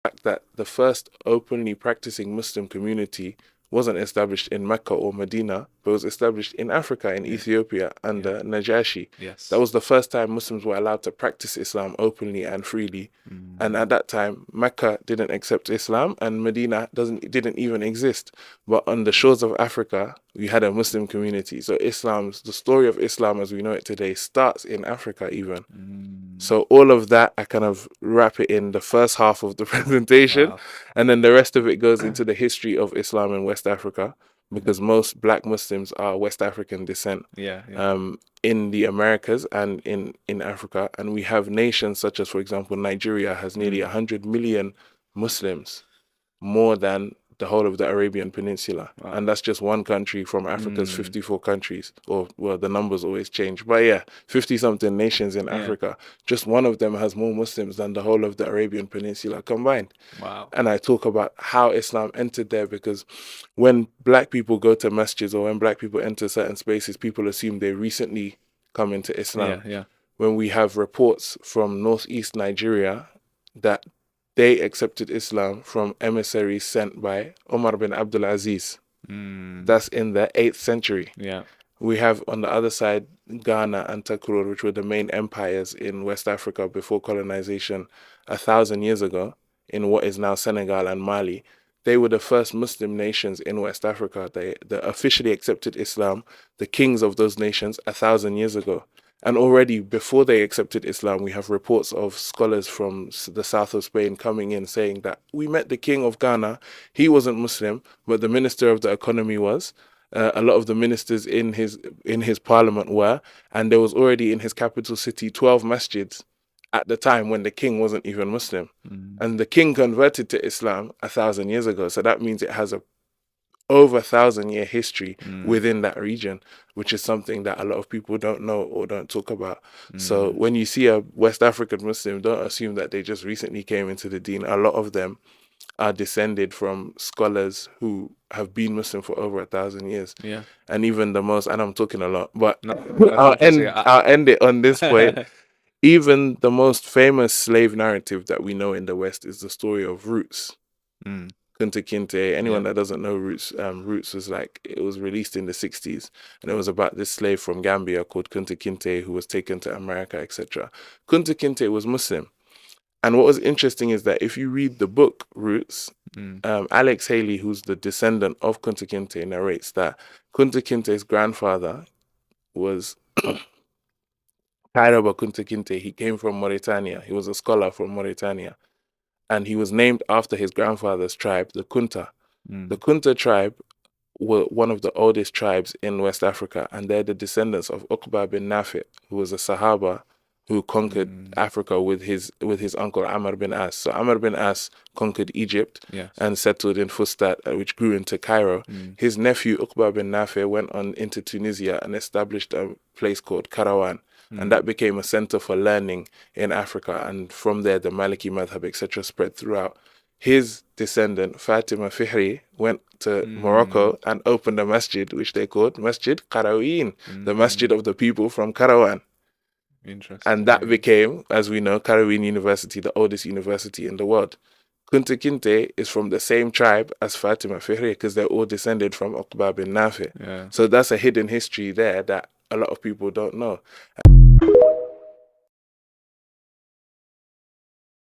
fact that the first openly practicing Muslim community wasn't established in Mecca or Medina, but was established in Africa, in Yeah. Ethiopia, Yeah. under Najashi. That Yes. was the first time Muslims were allowed to practice Islam openly and freely. And Mm. at that time, Mecca didn't accept Islam, and Medina didn't even exist. But on the shores of Africa, we had a Muslim community. So the story of Islam as we know it today, starts in Africa even. Mm. So all of that, I kind of wrap it in the first half of the presentation, Wow. and then the rest of it goes into the history of Islam in West Africa, Mm. because most Black Muslims are West African descent, Yeah. Yeah. in the Americas and in Africa, and we have nations such as, for example, Nigeria has nearly Mm. 100 million Muslims, more than the whole of the Arabian Peninsula. Wow. And that's just one country from Africa's Mm. 54 countries, or, well, the numbers always change. But yeah, 50 something nations in Yeah. Africa. Just one of them has more Muslims than the whole of the Arabian Peninsula combined. Wow. And I talk about how Islam entered there, because when Black people go to masjids or when Black people enter certain spaces, people assume they recently come into Islam. Yeah. Yeah. When we have reports from northeast Nigeria that they accepted Islam from emissaries sent by Omar bin Abdul Aziz. Mm. That's in the 8th century. Yeah. We have on the other side Ghana and Takrur, which were the main empires in West Africa before colonization 1,000 years ago, in what is now Senegal and Mali. They were the first Muslim nations in West Africa. They officially accepted Islam, the kings of those nations, 1,000 years ago. And already before they accepted Islam, we have reports of scholars from the south of Spain coming in saying that we met the king of Ghana. He wasn't Muslim, but the minister of the economy was. A lot of the ministers in his parliament were, and there was already in his capital city 12 masjids at the time when the king wasn't even Muslim. Mm. And the king converted to Islam 1,000 years ago. So that means it has a over 1,000 year history Mm. within that region, which is something that a lot of people don't know or don't talk about. So Mm. when you see a West African Muslim, don't assume that they just recently came into the deen. A lot of them are descended from scholars who have been Muslim for over 1,000 years. Yeah. And even the most, and I'm talking a lot, but No, that's interesting. I'll end it on this point. Even the most famous slave narrative that we know in the West is the story of Roots. Mm. Kunta Kinte. Yeah. Anyone that doesn't know Roots, Roots was like, it was released in the 60s, and it was about this slave from Gambia called Kunta Kinte who was taken to America, etc. Kunta Kinte was Muslim. And what was interesting is that if you read the book Roots, Mm. Alex Haley, who's the descendant of Kunta Kinte, narrates that Kunta Kinte's grandfather was Kairoba Kunta Kinte. He came from Mauritania. He was a scholar from Mauritania. And he was named after his grandfather's tribe, the Kunta. The Mm. Kunta tribe were one of the oldest tribes in West Africa, and they're the descendants of Uqba bin Nafi, who was a Sahaba who conquered Mm. Africa with his uncle Amr bin As. So Amr bin As conquered Egypt Yes. and settled in Fustat, which grew into Cairo. Mm. His nephew Uqba bin Nafi went on into Tunisia and established a place called Karawan, and that Mm. became a center for learning in Africa. And from there, the Maliki madhab, etc., spread throughout. His descendant, Fatima Fihri, went to Mm. Morocco and opened a masjid, which they called Masjid Qarawiyyin, the masjid Mm. of the people from Karawan. And Interesting. that Yeah. became, as we know, Qarawiyyin University, the oldest university in the world. Kunta Kinte is from the same tribe as Fatima Fihri because they're all descended from Uqba bin Nafi. Yeah. So that's a hidden history there that a lot of people don't know.